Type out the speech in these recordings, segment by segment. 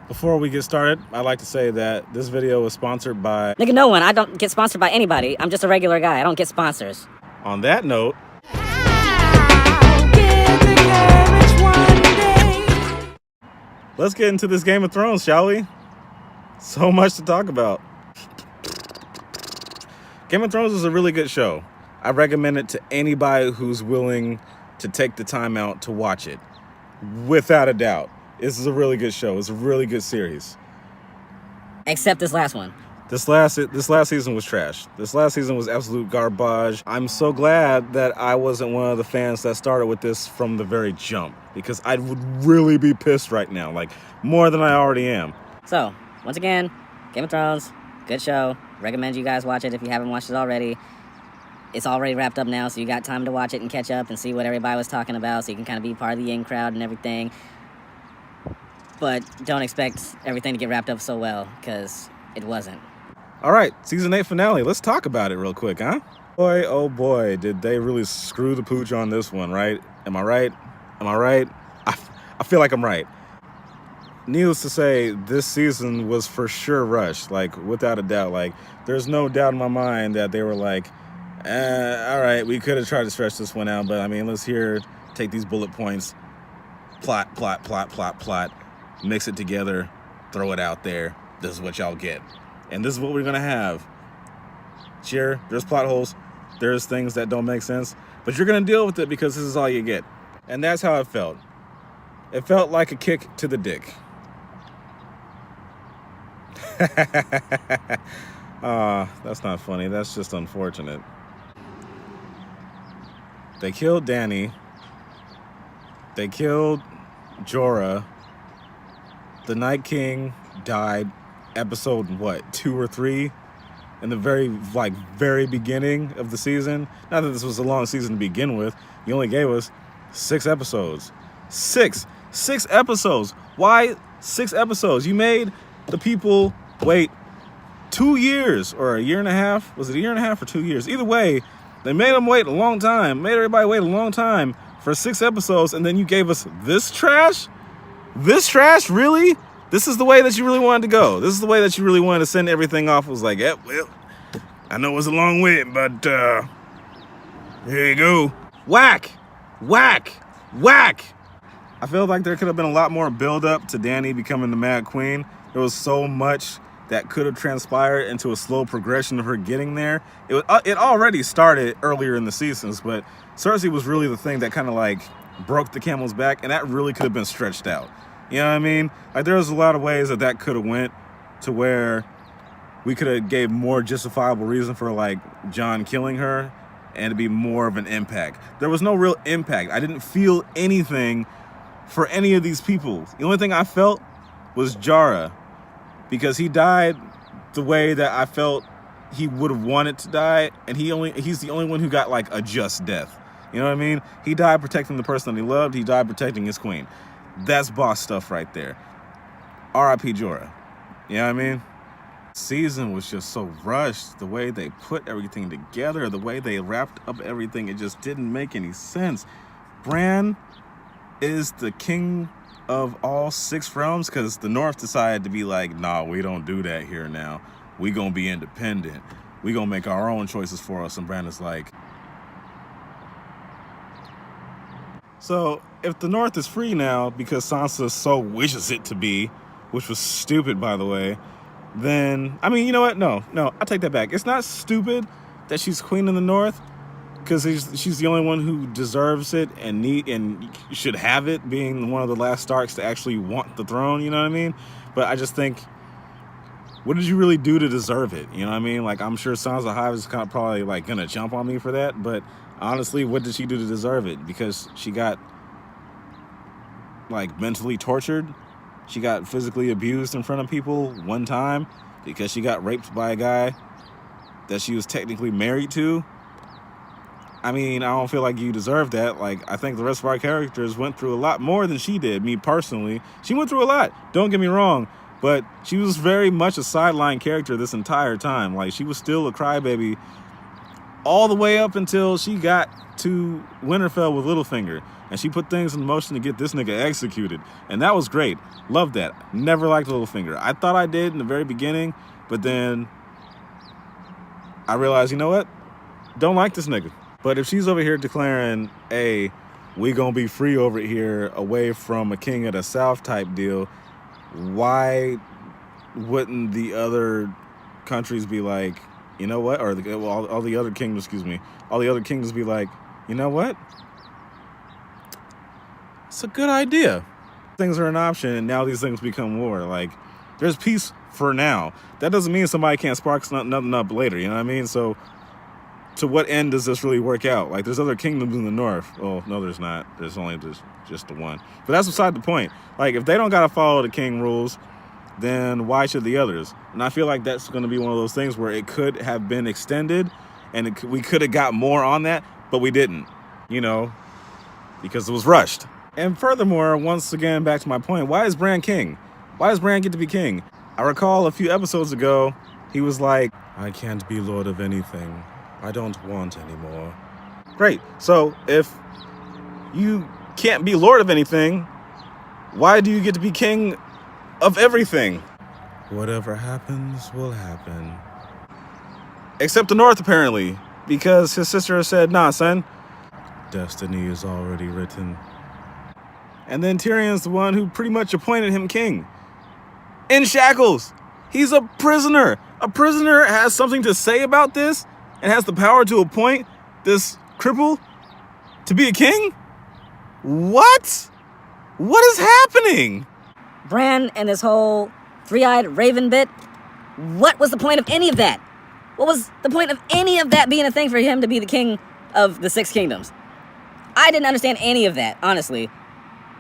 Before we get started, I'd like to say that this video is sponsored by... Nigga, no one. I don't get sponsored by anybody. I'm just a regular guy. I don't get sponsors. On that note... let's get into this Game of Thrones, shall we? So much to talk about. Game of Thrones is a really good show. I recommend it to anybody who's willing to take the time out to watch it. Without a doubt. This is a really good show. It's a really good series. Except this last one. This last season was trash. This last season was absolute garbage. I'm so glad that I wasn't one of the fans that started with this from the very jump, because I would really be pissed right now, like more than I already am. So, once again, Game of Thrones, good show. Recommend you guys watch it if you haven't watched it already. It's already wrapped up now, so you got time to watch it and catch up and see what everybody was talking about, so you can kind of be part of the in crowd and everything. But don't expect everything to get wrapped up so well, because it wasn't. All right, season 8 finale. Let's talk about it real quick, huh? Boy, oh boy, did they really screw the pooch on this one, right? Am I right? Am I right? I feel like I'm right. Needless to say, this season was for sure rushed, like without a doubt. Like, there's no doubt in my mind that they were like, all right, we could have tried to stretch this one out, but I mean, let's take these bullet points, plot, mix it together, throw it out there. This is what y'all get. And this is what we're going to have. Sure, there's plot holes. There's things that don't make sense. But you're going to deal with it because this is all you get. And that's how it felt. It felt like a kick to the dick. That's not funny. That's just unfortunate. They killed Dany. They killed Jorah. The Night King died episode, 2 or 3? In the very beginning of the season. Not that this was a long season to begin with. You only gave us 6 episodes. 6 episodes. Why 6 episodes? You made the people wait 2 years or a year and a half. Was it a year and a half or 2 years? Either way, they made them wait a long time. Made everybody wait a long time for 6 episodes, and then you gave us this trash? This trash, really? This is the way that you really wanted to go. This is the way that you really wanted to send everything off. It was like, well, I know it was a long wait, but here you go. Whack. I feel like there could have been a lot more build up to Dany becoming the Mad Queen. There was so much that could have transpired into a slow progression of her getting there. It already started earlier in the seasons, but Cersei was really the thing that kind of like broke the camel's back, and that really could have been stretched out. You know what I mean? Like, there was a lot of ways that could have went to where we could have gave more justifiable reason for like Jon killing her and to be more of an impact. There was no real impact. I didn't feel anything for any of these people. The only thing I felt was Jorah, because he died the way that I felt he would have wanted to die, and he's the only one who got like a just death. You know what I mean? He died protecting the person that he loved. He died protecting his queen. That's boss stuff right there. R.I.P. Jorah. You know what I mean? Season was just so rushed. The way they put everything together, the way they wrapped up everything, it just didn't make any sense. Bran is the king of all 6 realms because the North decided to be like, nah, we don't do that here now. We gonna be independent. We gonna make our own choices for us. And Bran is like... So, if the North is free now because Sansa so wishes it to be, which was stupid, by the way, then, I mean, you know what? No, I take that back. It's not stupid that she's queen in the North, because she's the only one who deserves it and should have it, being one of the last Starks to actually want the throne, you know what I mean? But I just think, what did you really do to deserve it? You know what I mean? Like, I'm sure Sansa Hive is kind of probably like gonna jump on me for that, but honestly, what did she do to deserve it? Because she got like mentally tortured. She got physically abused in front of people one time because she got raped by a guy that she was technically married to. I mean, I don't feel like you deserve that. Like, I think the rest of our characters went through a lot more than she did, me personally. She went through a lot, don't get me wrong, but she was very much a sideline character this entire time. Like, she was still a crybaby all the way up until she got to Winterfell with Littlefinger. and she put things in motion to get this nigga executed. And that was great. Loved that. Never liked Littlefinger. I thought I did in the very beginning, but then I realized, you know what? Don't like this nigga. But if she's over here declaring, hey, we gonna be free over here away from a king of the South type deal, why wouldn't the other countries be like, you know what? Or all the other kingdoms, excuse me, all the other kingdoms be like, you know what? It's a good idea. Things are an option, and now these things become war. Like, there's peace for now. That doesn't mean somebody can't spark nothing up later, you know what I mean? So, to what end does this really work out? Like, there's other kingdoms in the north. Well, no, there's not. There's only just the one. But that's beside the point. Like, if they don't got to follow the king rules, then why should the others? And I feel like that's going to be one of those things where it could have been extended, and we could have got more on that, but we didn't, you know, because it was rushed. And furthermore, once again, back to my point, why is Bran king? Why does Bran get to be king? I recall a few episodes ago, he was like, I can't be lord of anything. I don't want anymore. Great. So if you can't be lord of anything, why do you get to be king of everything? Whatever happens will happen. Except the North, apparently, because his sister said, nah, son. Destiny is already written. And then Tyrion's the one who pretty much appointed him king. In shackles. He's a prisoner. A prisoner has something to say about this and has the power to appoint this cripple to be a king? What? What is happening? Bran and this whole three-eyed raven bit, what was the point of any of that? What was the point of any of that being a thing for him to be the king of the Six Kingdoms? I didn't understand any of that, honestly.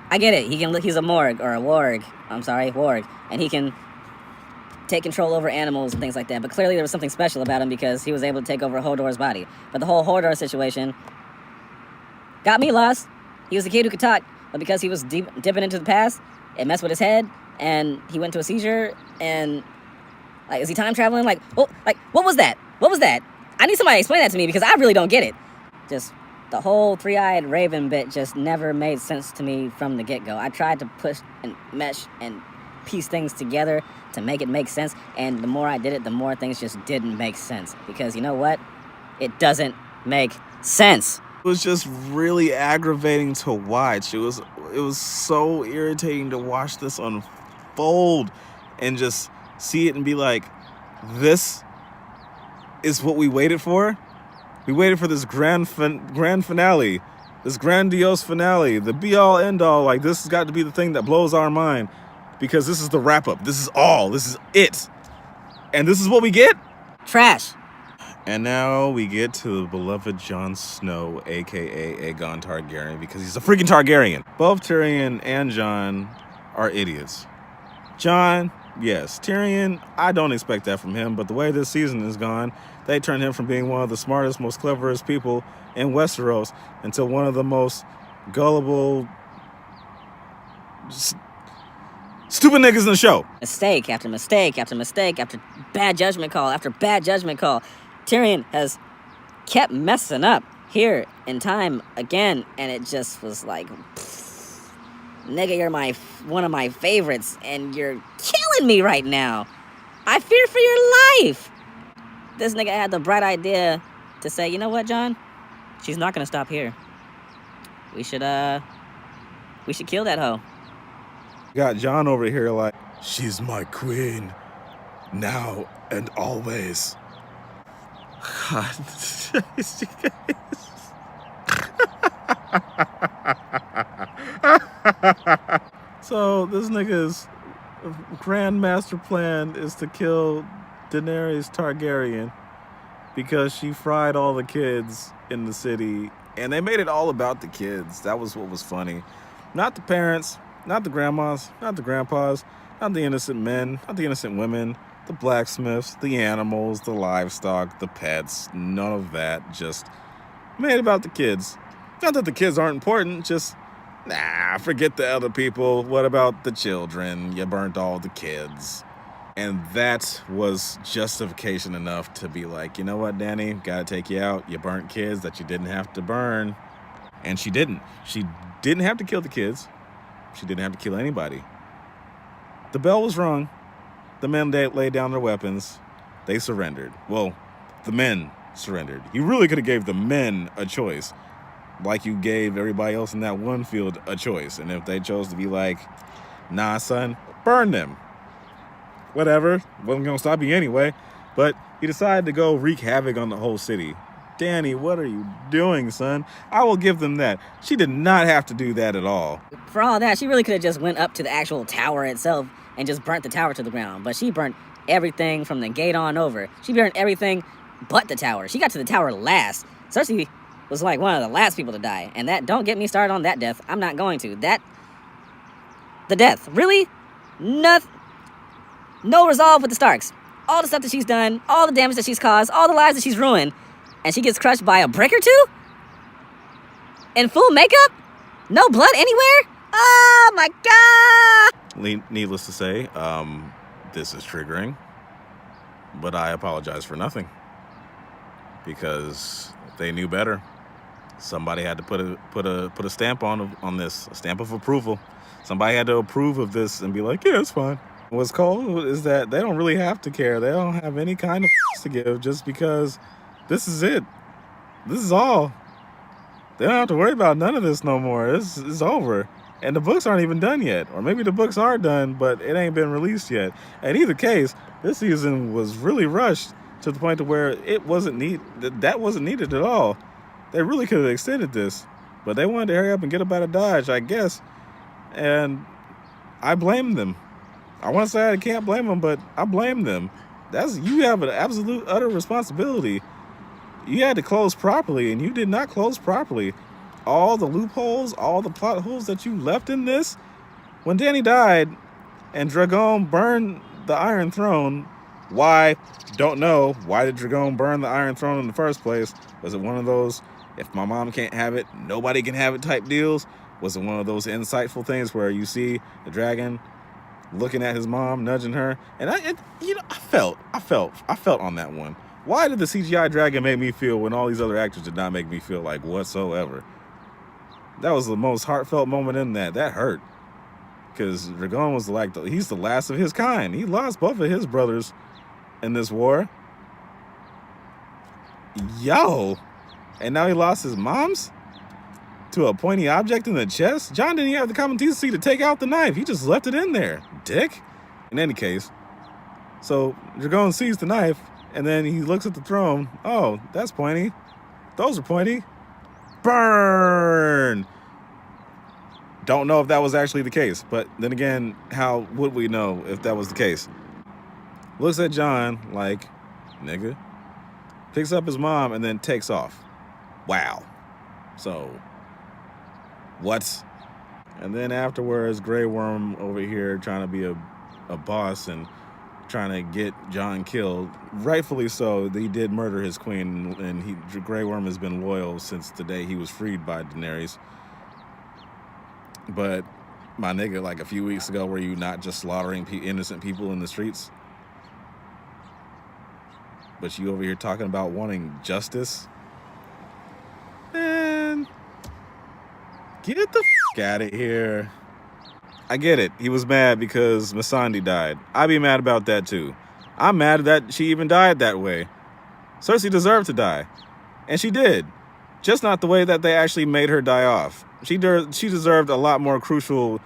I get it. He's a Morg, or a Warg. I'm sorry, Warg. And he can take control over animals and things like that. But clearly there was something special about him because he was able to take over Hodor's body. But the whole Hodor situation got me lost. He was a kid who could talk, but because he was dipping into the past, it messed with his head, and he went to a seizure, and, like, is he time traveling? Like, what was that? What was that? I need somebody to explain that to me because I really don't get it. Just, the whole three-eyed raven bit just never made sense to me from the get-go. I tried to push and mesh and piece things together to make it make sense, and the more I did it, the more things just didn't make sense. Because you know what? It doesn't make sense. It was just really aggravating to watch. It was so irritating to watch this unfold and just see it and be like, this is what we waited for? We waited for this grand finale, this grandiose finale, the be-all, end-all. Like, this has got to be the thing that blows our mind because this is the wrap-up. This is all. This is it. And this is what we get? Trash. And now we get to the beloved Jon Snow, a.k.a. Aegon Targaryen, because he's a freaking Targaryen. Both Tyrion and Jon are idiots. Jon, yes. Tyrion, I don't expect that from him, but the way this season is gone, they turned him from being one of the smartest, most cleverest people in Westeros into one of the most gullible, stupid niggas in the show. Mistake after mistake after mistake after bad judgment call after bad judgment call. Tyrion has kept messing up here in time again, and it just was like, nigga, you're one of my favorites, and you're killing me right now. I fear for your life. This nigga had the bright idea to say, you know what, Jon? She's not gonna stop here. We should kill that hoe. Got Jon over here like, she's my queen, now and always. God. So this nigga's grand master plan is to kill Daenerys Targaryen because she fried all the kids in the city, and they made it all about the kids. That was what was funny. Not the parents, not the grandmas, not the grandpas, not the innocent men, not the innocent women, the blacksmiths, the animals, the livestock, the pets, none of that. Just made about the kids. Not that the kids aren't important, just, forget the other people. What about the children? You burnt all the kids. And that was justification enough to be like, you know what, Danny? Gotta take you out. You burnt kids that you didn't have to burn. And she didn't. She didn't have to kill the kids. She didn't have to kill anybody. The bell was rung. The men laid down their weapons. They surrendered. Well, the men surrendered. You really could have gave the men a choice, like you gave everybody else in that one field a choice. And if they chose to be like, nah, son, burn them. Whatever. Wasn't going to stop you anyway. But he decided to go wreak havoc on the whole city. Danny, what are you doing, son? I will give them that. She did not have to do that at all. For all that, she really could have just went up to the actual tower itself and just burnt the tower to the ground. But she burnt everything from the gate on over. She burnt everything but the tower. She got to the tower last. Cersei was like one of the last people to die. And that, don't get me started on that death. I'm not going to. The death. Really? Nothing. No resolve with the Starks. All the stuff that she's done, all the damage that she's caused, all the lives that she's ruined. And she gets crushed by a brick or two? In full makeup? No blood anywhere? Oh my god! Needless to say, this is triggering. But I apologize for nothing. Because they knew better. Somebody had to put a stamp on this, a stamp of approval. Somebody had to approve of this and be like, yeah, it's fine. What's cool is that they don't really have to care. They don't have any kind of to give just because this is it. This is all. They don't have to worry about none of this no more. It's over. And the books aren't even done yet. Or maybe the books are done, but it ain't been released yet. In either case, this season was really rushed to the point to where it wasn't that wasn't needed at all. They really could have extended this. But they wanted to hurry up and get up out of Dodge, I guess. And I blame them. I want to say I can't blame them, but I blame them. You have an absolute, utter responsibility. You had to close properly, and you did not close properly. All the loopholes, all the plot holes that you left in this. When Danny died and Drogon burned the Iron Throne, why? Don't know. Why did Drogon burn the Iron Throne in the first place? Was it one of those, if my mom can't have it, nobody can have it type deals? Was it one of those insightful things where you see the dragon looking at his mom, nudging her? And I felt on that one. Why did the CGI dragon make me feel when all these other actors did not make me feel like whatsoever? That was the most heartfelt moment in that. That hurt. Because Drogon was like, he's the last of his kind. He lost both of his brothers in this war. Yo. And now he lost his mom's? To a pointy object in the chest? Jon didn't even have the common decency to take out the knife. He just left it in there. Dick. In any case, so Drogon sees the knife, and then he looks at the throne. Oh, that's pointy. Those are pointy. Burn! Don't know if that was actually the case, but then again, how would we know if that was the case? Looks at Jon like, nigga. Picks up his mom and then takes off. Wow. So, what? And then afterwards, Grey Worm over here trying to be a boss and trying to get Jon killed. Rightfully so. He did murder his queen, and Grey Worm has been loyal since the day he was freed by Daenerys. But my nigga, like a few weeks ago, were you not just slaughtering innocent people in the streets? But you over here talking about wanting justice? Man, get the out of here. I get it. He was mad because Missandei died. I'd be mad about that too. I'm mad that she even died that way. Cersei deserved to die. And she did. Just not the way that they actually made her die off. She deserved a lot more crucial,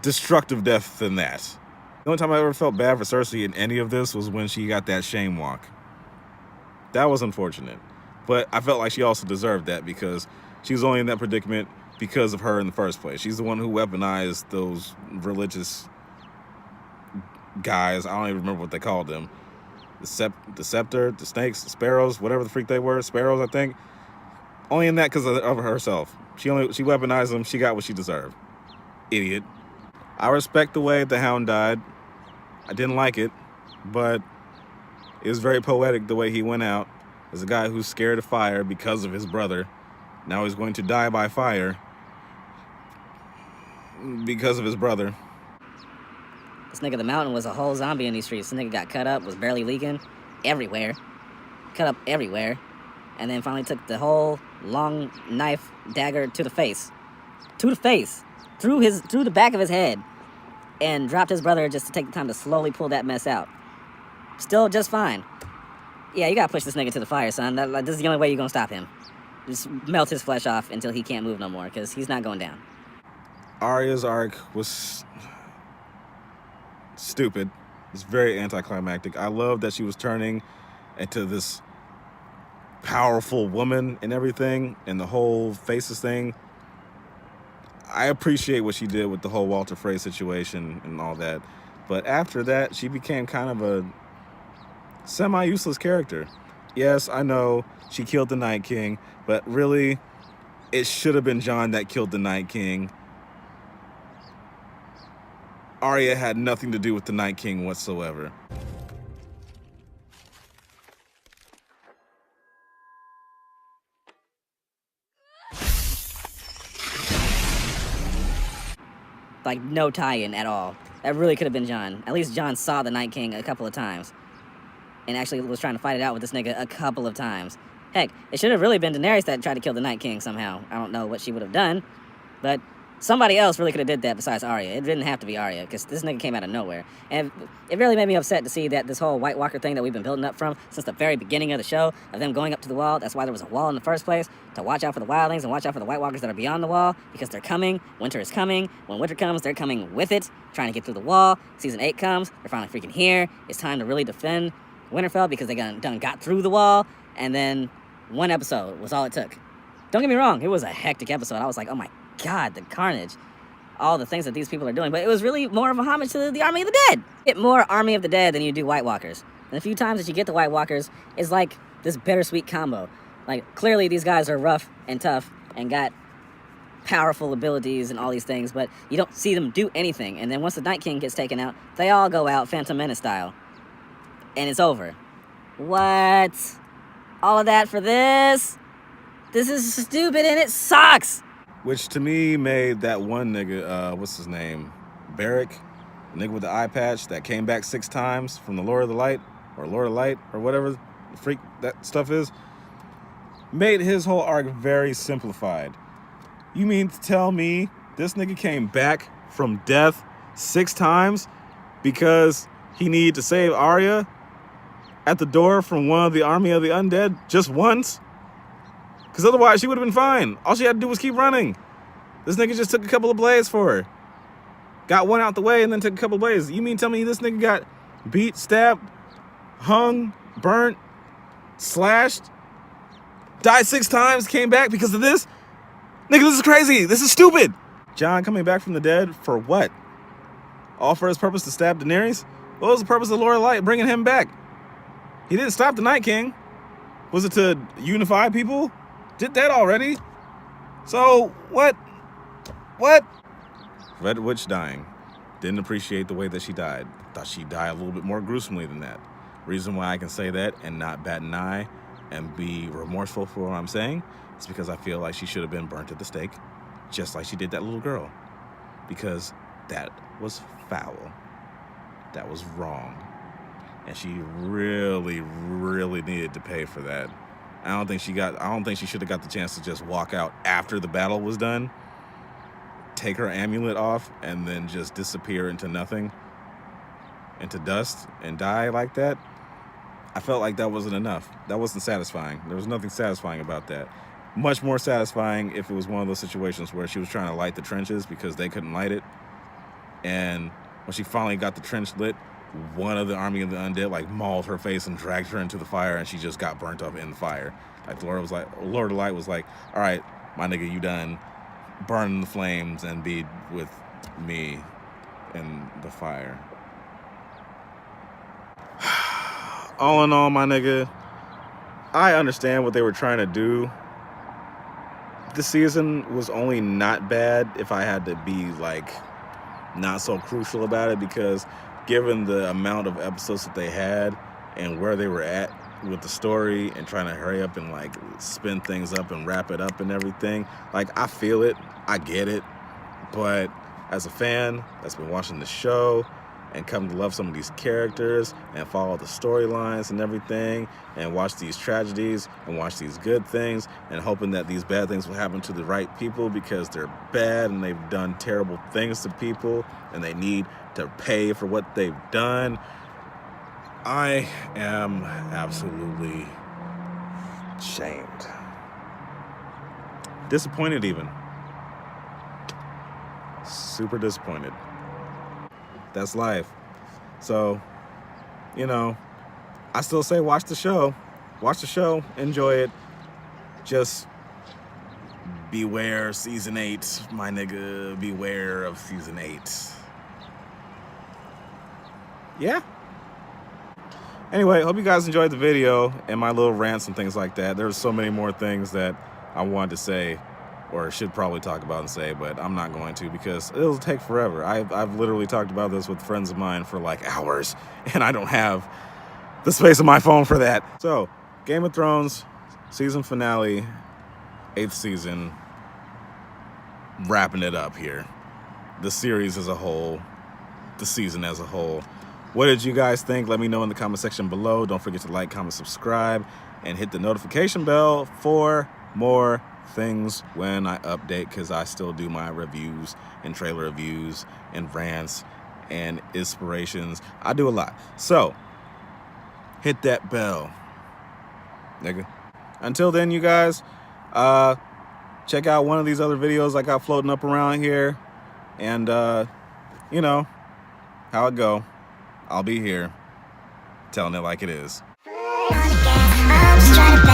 destructive death than that. The only time I ever felt bad for Cersei in any of this was when she got that shame walk. That was unfortunate. But I felt like she also deserved that because she was only in that predicament because of her in the first place. She's the one who weaponized those religious guys. I don't even remember what they called them. The scepter, the snakes, the sparrows, whatever the freak they were. Sparrows, I think. Only in that because of herself. She weaponized them. She got what she deserved. Idiot. I respect the way the Hound died. I didn't like it, but it was very poetic the way he went out as a guy who's scared of fire because of his brother. Now he's going to die by fire because of his brother. This nigga, the Mountain, was a whole zombie in these streets. This nigga got cut up, was barely leaking everywhere. Cut up everywhere. And then finally took the whole long knife dagger to the face. To the face. Through the back of his head. And dropped his brother just to take the time to slowly pull that mess out. Still just fine. Yeah, you gotta push this nigga to the fire, son. This is the only way you're gonna stop him. Just melt his flesh off until he can't move no more, because he's not going down. Arya's arc was stupid. It's very anticlimactic. I love that she was turning into this powerful woman and everything, and the whole faces thing. I appreciate what she did with the whole Walter Frey situation and all that. But after that, she became kind of a semi-useless character. Yes, I know she killed the Night King, but really, it should have been Jon that killed the Night King. Arya had nothing to do with the Night King whatsoever. Like, no tie-in at all. That really could have been Jon. At least Jon saw the Night King a couple of times. And actually was trying to fight it out with this nigga a couple of times. Heck, it should have really been Daenerys that tried to kill the Night King somehow. I don't know what she would have done. But somebody else really could have did that besides Arya. It didn't have to be Arya, because this nigga came out of nowhere. And it really made me upset to see that this whole White Walker thing that we've been building up from since the very beginning of the show, of them going up to the wall. That's why there was a wall in the first place, to watch out for the wildlings and watch out for the White Walkers that are beyond the wall, because they're coming. Winter is coming. When winter comes, they're coming with it, trying to get through the wall. Season 8 comes. They're finally freaking here. It's time to really defend Winterfell, because they done got through the wall. And then one episode was all it took. Don't get me wrong, it was a hectic episode. I was like, oh my god, the carnage. All the things that these people are doing. But it was really more of a homage to the Army of the Dead. Get more Army of the Dead than you do White Walkers. And the few times that you get the White Walkers is like this bittersweet combo. Like, clearly these guys are rough and tough and got powerful abilities and all these things, but you don't see them do anything. And then once the Night King gets taken out, they all go out Phantom Menace style. And it's over. What? All of that for this? This is stupid and it sucks! Which to me made that one nigga, what's his name? Barrick? The nigga with the eye patch that came back 6 times from the Lord of the Light, or Lord of Light, or whatever the freak that stuff is, made his whole arc very simplified. You mean to tell me this nigga came back from death 6 times because he needed to save Arya at the door from one of the Army of the Undead just once? Because otherwise she would have been fine. All she had to do was keep running. This nigga just took a couple of blades for her. Got one out the way and then took a couple of blades. You mean tell me this nigga got beat, stabbed, hung, burnt, slashed, died 6 times, came back because of this? Nigga, this is crazy. This is stupid. Jon coming back from the dead for what? All for his purpose to stab Daenerys? What was the purpose of Lord of Light bringing him back? He didn't stop the Night King. Was it to unify people? Did that already. So, what? Red Witch dying. Didn't appreciate the way that she died. Thought she'd die a little bit more gruesomely than that. Reason why I can say that and not bat an eye and be remorseful for what I'm saying is because I feel like she should have been burnt at the stake, just like she did that little girl. Because that was foul. That was wrong. And she really, really needed to pay for that. I don't think she should have got the chance to just walk out after the battle was done, take her amulet off, and then just disappear into nothing, into dust, and die like that. I felt like that wasn't enough. That wasn't satisfying. There was nothing satisfying about that. Much more satisfying if it was one of those situations where she was trying to light the trenches because they couldn't light it. And when she finally got the trench lit, one of the Army of the Undead like mauled her face and dragged her into the fire, and she just got burnt up in the fire. Like Lord of the Light was like, all right, my nigga, you done. Burn in the flames and be with me in the fire. All in all, my nigga, I understand what they were trying to do. This season was only not bad if I had to be like not so crucial about it, because given the amount of episodes that they had and where they were at with the story and trying to hurry up and like spin things up and wrap it up and everything, like I feel it, I get it, but as a fan that's been watching the show and come to love some of these characters and follow the storylines and everything, and watch these tragedies and watch these good things, and hoping that these bad things will happen to the right people because they're bad and they've done terrible things to people and they need to pay for what they've done. I am absolutely shamed. Disappointed even. Super disappointed. That's life. So, you know, I still say watch the show. Watch the show, enjoy it. Just beware season 8, my nigga. Beware of season 8. Yeah. Anyway, hope you guys enjoyed the video and my little rants and things like that. There's so many more things that I wanted to say, or should probably talk about and say, but I'm not going to because it'll take forever. I've literally talked about this with friends of mine for like hours, and I don't have the space on my phone for that. So, Game of Thrones season finale, 8th season, wrapping it up here. The series as a whole, the season as a whole. What did you guys think? Let me know in the comment section below. Don't forget to like, comment, subscribe, and hit the notification bell for more things when I update, because I still do my reviews and trailer reviews and rants and inspirations. I do a lot. So, hit that bell, nigga. Until then, you guys, check out one of these other videos I got floating up around here. And, you know, how it go. I'll be here telling it like it is. I'm just trying to